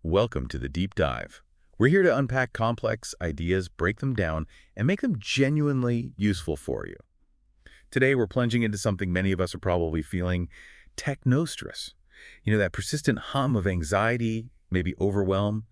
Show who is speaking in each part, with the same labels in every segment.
Speaker 1: Welcome to the Deep Dive. We're here to unpack complex ideas, break them down, and make them genuinely useful for you. Today, we're plunging into something many of us are probably feeling, technostress. That persistent hum of anxiety, maybe overwhelm,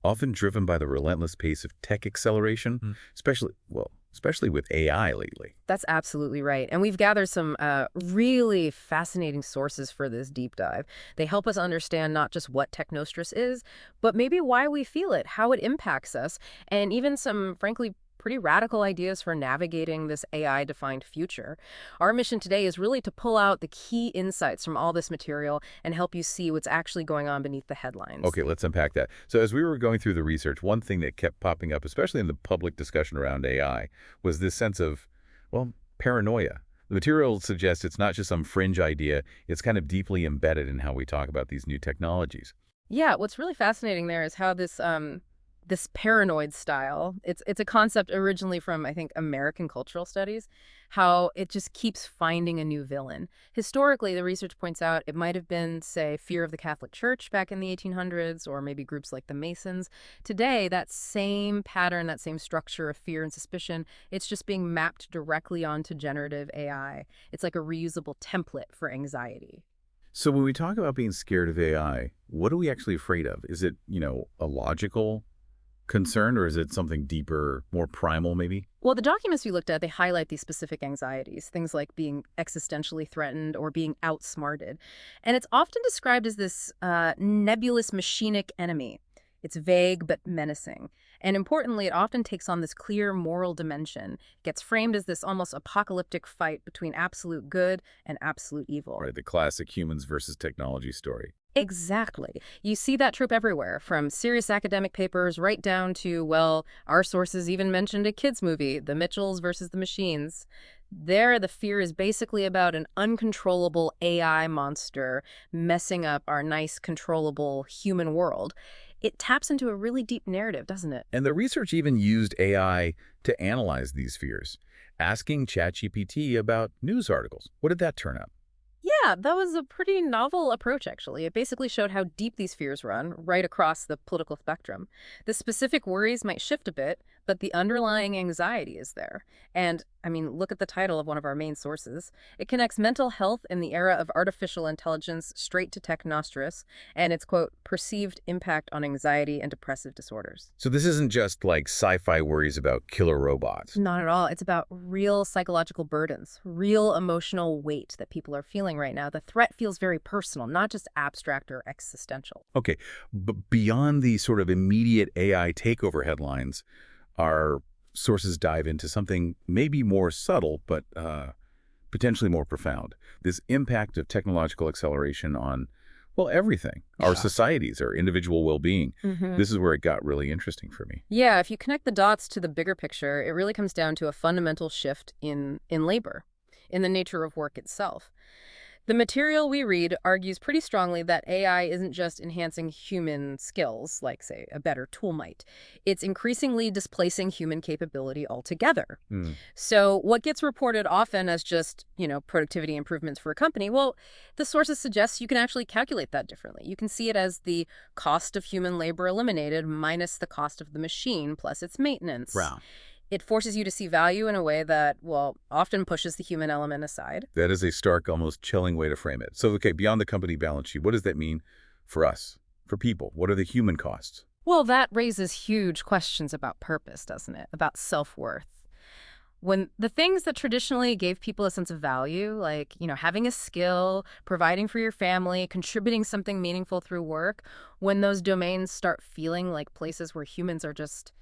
Speaker 1: often driven by the relentless pace of tech acceleration, especially with AI lately.
Speaker 2: That's absolutely right. And we've gathered some really fascinating sources for this deep dive. They help us understand not just what technostress is, but maybe why we feel it, how it impacts us, and even some, frankly, pretty radical ideas for navigating this AI-defined future. Our mission today is really to pull out the key insights from all this material and help you see what's actually going on beneath the headlines.
Speaker 1: Okay, let's unpack that. So as we were going through the research, one thing that kept popping up, especially in the public discussion around AI, was this sense of, paranoia. The material suggests it's not just some fringe idea, it's kind of deeply embedded in how we talk about these new technologies.
Speaker 2: Yeah, what's really fascinating there is how this paranoid style, it's a concept originally from, I think, American cultural studies, how it just keeps finding a new villain. Historically, the research points out it might have been, say, fear of the Catholic Church back in the 1800s, or maybe groups like the Masons. Today, that same pattern, that same structure of fear and suspicion, it's just being mapped directly onto generative AI. It's like a reusable template for anxiety.
Speaker 1: So when we talk about being scared of AI, what are we actually afraid of? Is it, a logical concern, or is it something deeper, more primal maybe?
Speaker 2: Well, the documents we looked at, they highlight these specific anxieties, things like being existentially threatened or being outsmarted. And it's often described as this nebulous machinic enemy. It's vague but menacing. And importantly, it often takes on this clear moral dimension. It gets framed as this almost apocalyptic fight between absolute good and absolute evil.
Speaker 1: Right, the classic humans versus technology story.
Speaker 2: Exactly. You see that trope everywhere, from serious academic papers right down to, well, our sources even mentioned a kids' movie, The Mitchells versus the Machines. There, the fear is basically about an uncontrollable AI monster messing up our nice, controllable human world. It taps into a really deep narrative, doesn't it?
Speaker 1: And the research even used AI to analyze these fears, asking ChatGPT about news articles. What did that turn up?
Speaker 2: Yeah, that was a pretty novel approach, actually. It basically showed how deep these fears run, right across the political spectrum. The specific worries might shift a bit, but the underlying anxiety is there. And, look at the title of one of our main sources. It connects mental health in the era of artificial intelligence straight to technostress, and its, quote, perceived impact on anxiety and depressive disorders.
Speaker 1: So this isn't just like sci-fi worries about killer robots.
Speaker 2: Not at all. It's about real psychological burdens, real emotional weight that people are feeling right now. The threat feels very personal, not just abstract or existential.
Speaker 1: Okay, but beyond the sort of immediate AI takeover headlines, our sources dive into something maybe more subtle, but potentially more profound. This impact of technological acceleration on, everything. Our societies, our individual well-being. This is where it got really interesting for me.
Speaker 2: Yeah, if you connect the dots to the bigger picture, it really comes down to a fundamental shift in labor, in the nature of work itself. The material we read argues pretty strongly that AI isn't just enhancing human skills, like, say, a better tool might. It's increasingly displacing human capability altogether. So what gets reported often as just, productivity improvements for a company, well, the sources suggest you can actually calculate that differently. You can see it as the cost of human labor eliminated minus the cost of the machine plus its maintenance.
Speaker 1: Wow.
Speaker 2: It forces you to see value in a way that, often pushes the human element aside.
Speaker 1: That is a stark, almost chilling way to frame it. So, okay, beyond the company balance sheet, what does that mean for us, for people? What are the human costs?
Speaker 2: Well, that raises huge questions about purpose, doesn't it? About self-worth. When the things that traditionally gave people a sense of value, like, having a skill, providing for your family, contributing something meaningful through work, when those domains start feeling like places where humans are just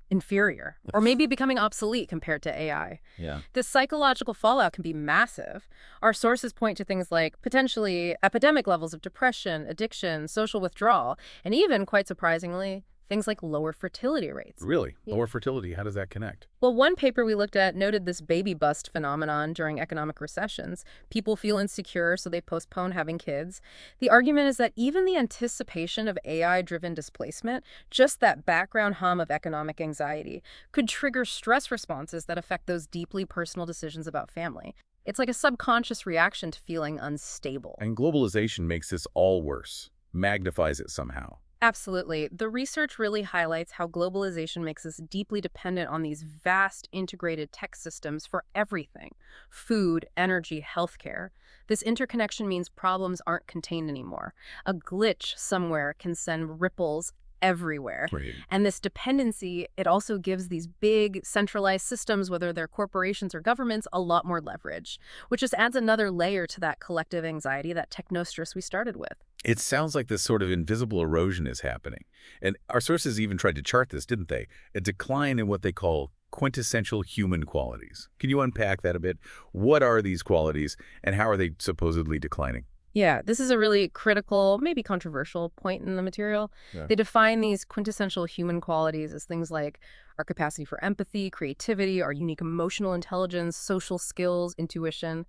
Speaker 2: inferior, or maybe becoming obsolete compared to AI.
Speaker 1: Yeah.
Speaker 2: The psychological fallout can be massive. Our sources point to things like potentially epidemic levels of depression, addiction, social withdrawal, and even, quite surprisingly, things like lower fertility rates.
Speaker 1: Really?
Speaker 2: Yeah.
Speaker 1: Lower fertility, how does that connect?
Speaker 2: Well, one paper we looked at noted this baby bust phenomenon during economic recessions. People feel insecure, so they postpone having kids. The argument is that even the anticipation of AI-driven displacement, just that background hum of economic anxiety, could trigger stress responses that affect those deeply personal decisions about family. It's like a subconscious reaction to feeling unstable.
Speaker 1: And globalization makes this all worse, magnifies it somehow.
Speaker 2: Absolutely. The research really highlights how globalization makes us deeply dependent on these vast integrated tech systems for everything: food, energy, healthcare. This interconnection means problems aren't contained anymore. A glitch somewhere can send ripples everywhere.
Speaker 1: Right.
Speaker 2: And this dependency, it also gives these big centralized systems, whether they're corporations or governments, a lot more leverage, which just adds another layer to that collective anxiety, that technostress we started with.
Speaker 1: It sounds like this sort of invisible erosion is happening. And our sources even tried to chart this, didn't they? A decline in what they call quintessential human qualities. Can you unpack that a bit? What are these qualities, and how are they supposedly declining?
Speaker 2: Yeah, this is a really critical, maybe controversial point in the material.
Speaker 1: Yeah.
Speaker 2: They define these quintessential human qualities as things like our capacity for empathy, creativity, our unique emotional intelligence, social skills, intuition.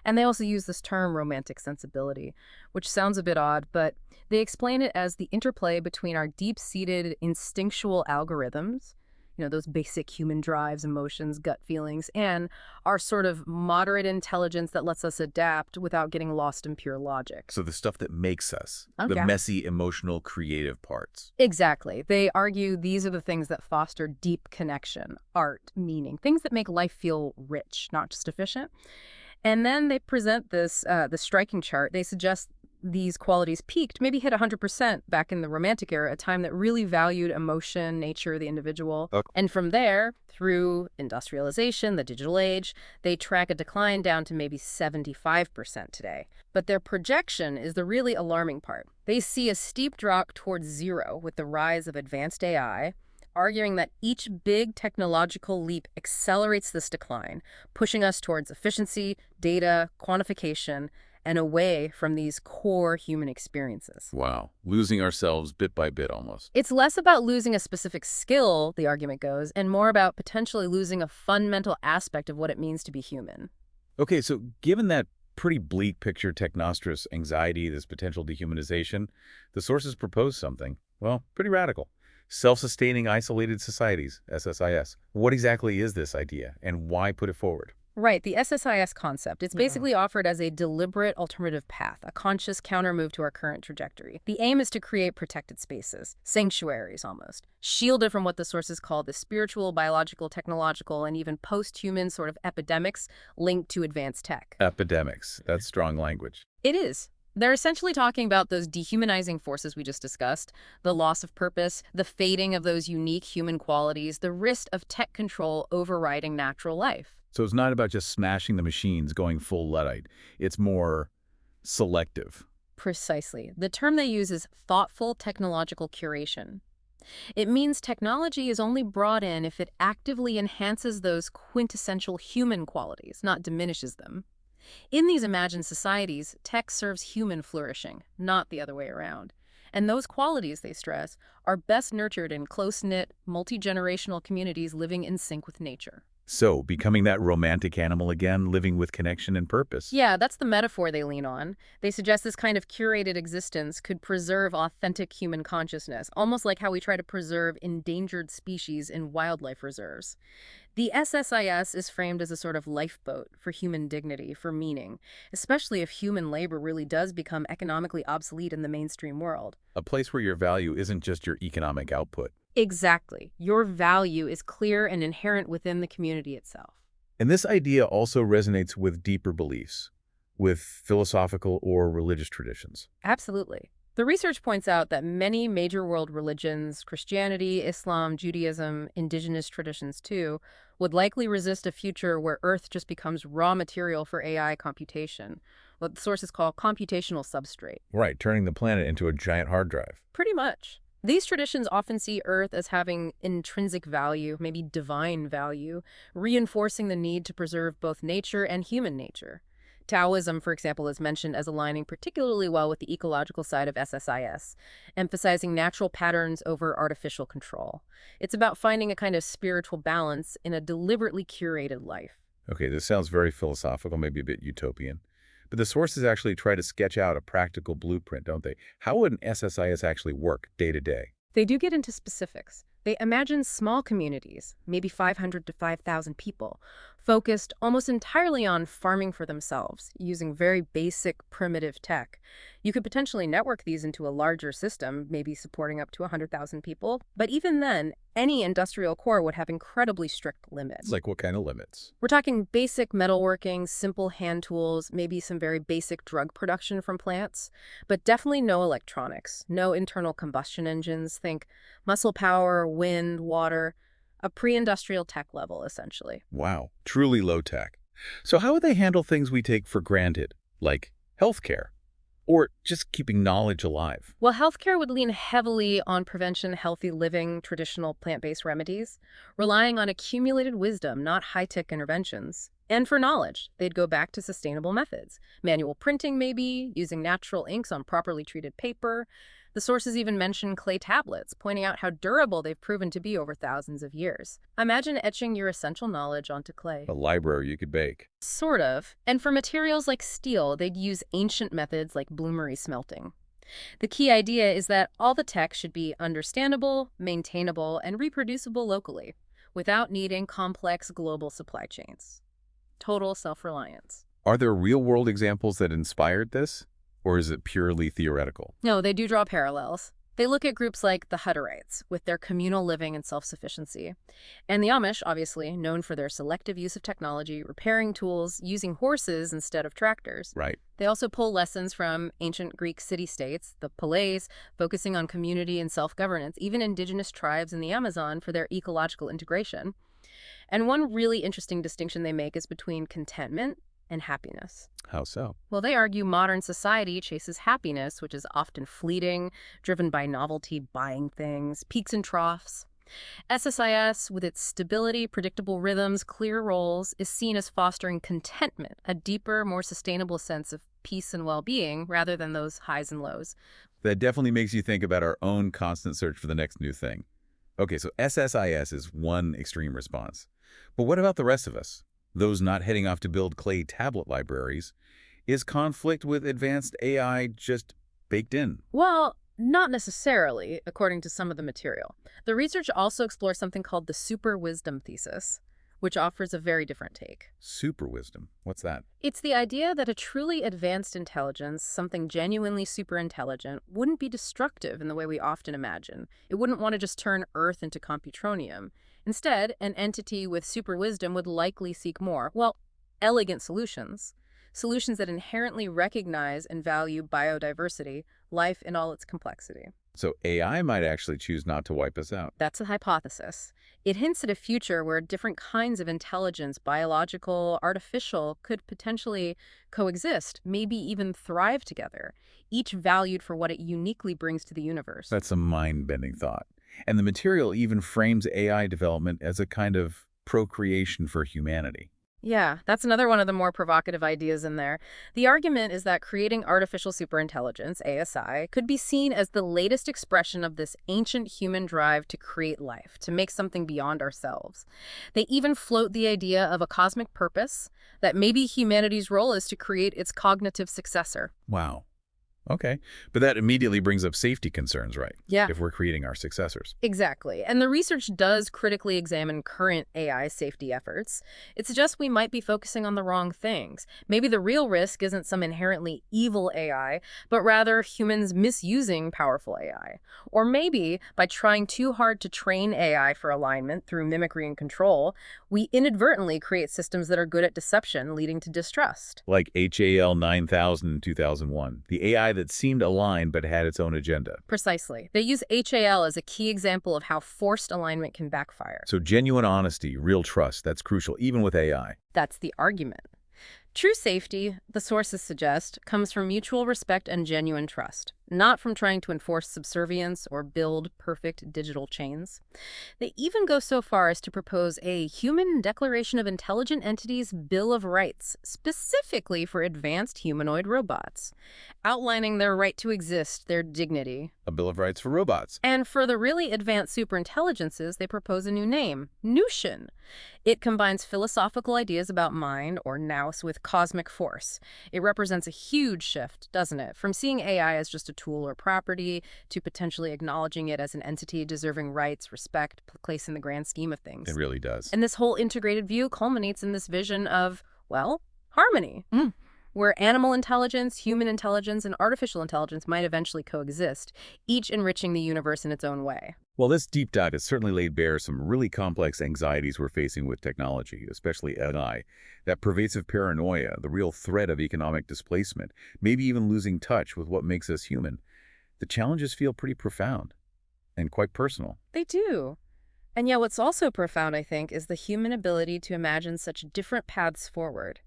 Speaker 2: And they also use this term romantic sensibility, which sounds a bit odd, but they explain it as the interplay between our deep-seated instinctual algorithms, those basic human drives, emotions, gut feelings, and our sort of moderate intelligence that lets us adapt without getting lost in pure logic.
Speaker 1: So the stuff that makes us,
Speaker 2: Oh,
Speaker 1: the
Speaker 2: yeah.
Speaker 1: messy, emotional, creative parts.
Speaker 2: Exactly. They argue these are the things that foster deep connection, art, meaning, things that make life feel rich, not just efficient. And then they present the striking chart. They suggest these qualities peaked, maybe hit 100% back in the Romantic era, a time that really valued emotion, nature, the individual.
Speaker 1: Okay.
Speaker 2: And from there, through industrialization, the digital age, they track a decline down to maybe 75% today. But their projection is the really alarming part. They see a steep drop towards zero with the rise of advanced AI, arguing that each big technological leap accelerates this decline, pushing us towards efficiency, data, quantification, and away from these core human experiences.
Speaker 1: Wow. Losing ourselves bit by bit almost.
Speaker 2: It's less about losing a specific skill, the argument goes, and more about potentially losing a fundamental aspect of what it means to be human.
Speaker 1: Okay, so given that pretty bleak picture technostress anxiety, this potential dehumanization, the sources propose something, well, pretty radical. Self-sustaining isolated societies, SSIS. What exactly is this idea, and why put it forward?
Speaker 2: Right, the SSIS concept. It's
Speaker 1: Yeah.
Speaker 2: basically offered as a deliberate alternative path, a conscious countermove to our current trajectory. The aim is to create protected spaces, sanctuaries almost, shielded from what the sources call the spiritual, biological, technological, and even post-human sort of epidemics linked to advanced tech.
Speaker 1: Epidemics. That's strong language.
Speaker 2: It is. They're essentially talking about those dehumanizing forces we just discussed, the loss of purpose, the fading of those unique human qualities, the risk of tech control overriding natural life.
Speaker 1: So it's not about just smashing the machines, going full Luddite. It's more selective.
Speaker 2: Precisely. The term they use is thoughtful technological curation. It means technology is only brought in if it actively enhances those quintessential human qualities, not diminishes them. In these imagined societies, tech serves human flourishing, not the other way around. And those qualities, they stress, are best nurtured in close-knit, multi-generational communities living in sync with nature.
Speaker 1: So, becoming that romantic animal again, living with connection and purpose.
Speaker 2: Yeah, that's the metaphor they lean on. They suggest this kind of curated existence could preserve authentic human consciousness, almost like how we try to preserve endangered species in wildlife reserves. The SSIS is framed as a sort of lifeboat for human dignity, for meaning, especially if human labor really does become economically obsolete in the mainstream world.
Speaker 1: A place where your value isn't just your economic output.
Speaker 2: Exactly. Your value is clear and inherent within the community itself.
Speaker 1: And this idea also resonates with deeper beliefs, with philosophical or religious traditions.
Speaker 2: Absolutely. The research points out that many major world religions, Christianity, Islam, Judaism, indigenous traditions too, would likely resist a future where Earth just becomes raw material for AI computation, what the sources call computational substrate.
Speaker 1: Right, turning the planet into a giant hard drive.
Speaker 2: Pretty much. These traditions often see Earth as having intrinsic value, maybe divine value, reinforcing the need to preserve both nature and human nature. Taoism, for example, is mentioned as aligning particularly well with the ecological side of SSIS, emphasizing natural patterns over artificial control. It's about finding a kind of spiritual balance in a deliberately curated life.
Speaker 1: Okay, this sounds very philosophical, maybe a bit utopian. But the sources actually try to sketch out a practical blueprint, don't they? How would an SSIS actually work day to day?
Speaker 2: They do get into specifics. They imagine small communities, maybe 500 to 5,000 people, focused almost entirely on farming for themselves, using very basic, primitive tech. You could potentially network these into a larger system, maybe supporting up to 100,000 people. But even then, any industrial core would have incredibly strict limits.
Speaker 1: Like what kind of limits?
Speaker 2: We're talking basic metalworking, simple hand tools, maybe some very basic drug production from plants, but definitely no electronics, no internal combustion engines. Think muscle power, wind, water, a pre-industrial tech level, essentially.
Speaker 1: Wow, truly low tech. So how would they handle things we take for granted, like healthcare, or just keeping knowledge alive?
Speaker 2: Well, healthcare would lean heavily on prevention, healthy living, traditional plant-based remedies, relying on accumulated wisdom, not high-tech interventions. And for knowledge, they'd go back to sustainable methods. Manual printing, maybe, using natural inks on properly treated paper. The sources even mention clay tablets, pointing out how durable they've proven to be over thousands of years. Imagine etching your essential knowledge onto clay.
Speaker 1: A library you could bake.
Speaker 2: Sort of. And for materials like steel, they'd use ancient methods like bloomery smelting. The key idea is that all the tech should be understandable, maintainable, and reproducible locally, without needing complex global supply chains. Total self-reliance.
Speaker 1: Are there real-world examples that inspired this? Or is it purely theoretical?
Speaker 2: No, they do draw parallels. They look at groups like the Hutterites, with their communal living and self-sufficiency. And the Amish, obviously, known for their selective use of technology, repairing tools, using horses instead of tractors.
Speaker 1: Right.
Speaker 2: They also pull lessons from ancient Greek city-states, the Palais, focusing on community and self-governance, even indigenous tribes in the Amazon for their ecological integration. And one really interesting distinction they make is between contentment and happiness.
Speaker 1: How so?
Speaker 2: Well, they argue modern society chases happiness, which is often fleeting, driven by novelty, buying things, peaks and troughs. SSIS, with its stability, predictable rhythms, clear roles, is seen as fostering contentment, a deeper, more sustainable sense of peace and well-being, rather than those highs and lows.
Speaker 1: That definitely makes you think about our own constant search for the next new thing. Okay, so SSIS is one extreme response. But what about the rest of us? Those not heading off to build clay tablet libraries? Is conflict with advanced AI just baked in?
Speaker 2: Well, not necessarily, according to some of the material. The research also explores something called the super wisdom thesis, which offers a very different take.
Speaker 1: Super wisdom. What's that?
Speaker 2: It's the idea that a truly advanced intelligence, something genuinely super intelligent, wouldn't be destructive in the way we often imagine. It wouldn't want to just turn Earth into computronium. Instead, an entity with super wisdom would likely seek more, well, elegant solutions. Solutions that inherently recognize and value biodiversity, life in all its complexity.
Speaker 1: So AI might actually choose not to wipe us out.
Speaker 2: That's a hypothesis. It hints at a future where different kinds of intelligence, biological, artificial, could potentially coexist, maybe even thrive together, each valued for what it uniquely brings to the universe.
Speaker 1: That's a mind-bending thought. And the material even frames AI development as a kind of procreation for humanity.
Speaker 2: Yeah, that's another one of the more provocative ideas in there. The argument is that creating artificial superintelligence, ASI, could be seen as the latest expression of this ancient human drive to create life, to make something beyond ourselves. They even float the idea of a cosmic purpose, that maybe humanity's role is to create its cognitive successor.
Speaker 1: Wow. Okay. But that immediately brings up safety concerns, right?
Speaker 2: Yeah.
Speaker 1: If we're creating our successors.
Speaker 2: Exactly. And the research does critically examine current AI safety efforts. It suggests we might be focusing on the wrong things. Maybe the real risk isn't some inherently evil AI, but rather humans misusing powerful AI. Or maybe by trying too hard to train AI for alignment through mimicry and control, we inadvertently create systems that are good at deception, leading to distrust.
Speaker 1: Like HAL 9000 in 2001, the AI that seemed aligned but had its own agenda.
Speaker 2: Precisely. They use HAL as a key example of how forced alignment can backfire.
Speaker 1: So genuine honesty, real trust, that's crucial, even with AI.
Speaker 2: That's the argument. True safety, the sources suggest, comes from mutual respect and genuine trust, not from trying to enforce subservience or build perfect digital chains. They even go so far as to propose a Human Declaration of Intelligent Entities Bill of Rights, specifically for advanced humanoid robots, outlining their right to exist, their dignity.
Speaker 1: A Bill of Rights for robots.
Speaker 2: And for the really advanced superintelligences, they propose a new name, Newton. It combines philosophical ideas about mind, or nous, with cosmic force. It represents a huge shift, doesn't it, from seeing AI as just a tool or property to potentially acknowledging it as an entity deserving rights, respect, place in the grand scheme of
Speaker 1: It
Speaker 2: things.
Speaker 1: really does.
Speaker 2: And this whole integrated view culminates in this vision of, well, harmony, where animal intelligence, human intelligence, and artificial intelligence might eventually coexist, each enriching the universe in its own way.
Speaker 1: Well, this deep dive has certainly laid bare some really complex anxieties we're facing with technology, especially AI. That pervasive paranoia, the real threat of economic displacement, maybe even losing touch with what makes us human. The challenges feel pretty profound and quite personal.
Speaker 2: They do. And yet what's also profound, I think, is the human ability to imagine such different paths forward.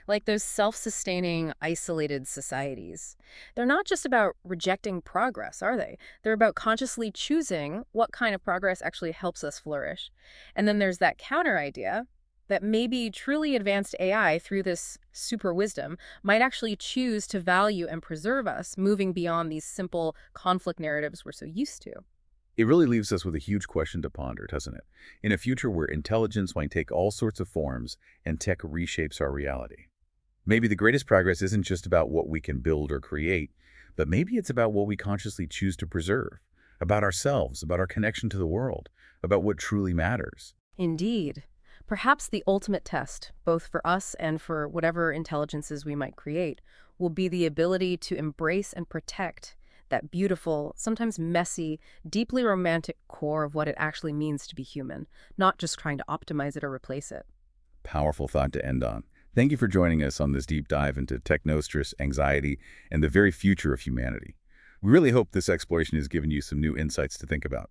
Speaker 2: Like those self-sustaining, isolated societies. They're not just about rejecting progress, are they? They're about consciously choosing what kind of progress actually helps us flourish. And then there's that counter idea that maybe truly advanced AI through this super wisdom might actually choose to value and preserve us, moving beyond these simple conflict narratives we're so used to.
Speaker 1: It really leaves us with a huge question to ponder, doesn't it? In a future where intelligence might take all sorts of forms and tech reshapes our reality. Maybe the greatest progress isn't just about what we can build or create, but maybe it's about what we consciously choose to preserve, about ourselves, about our connection to the world, about what truly matters.
Speaker 2: Indeed. Perhaps the ultimate test, both for us and for whatever intelligences we might create, will be the ability to embrace and protect that beautiful, sometimes messy, deeply romantic core of what it actually means to be human, not just trying to optimize it or replace it.
Speaker 1: Powerful thought to end on. Thank you for joining us on this deep dive into technostress, anxiety, and the very future of humanity. We really hope this exploration has given you some new insights to think about.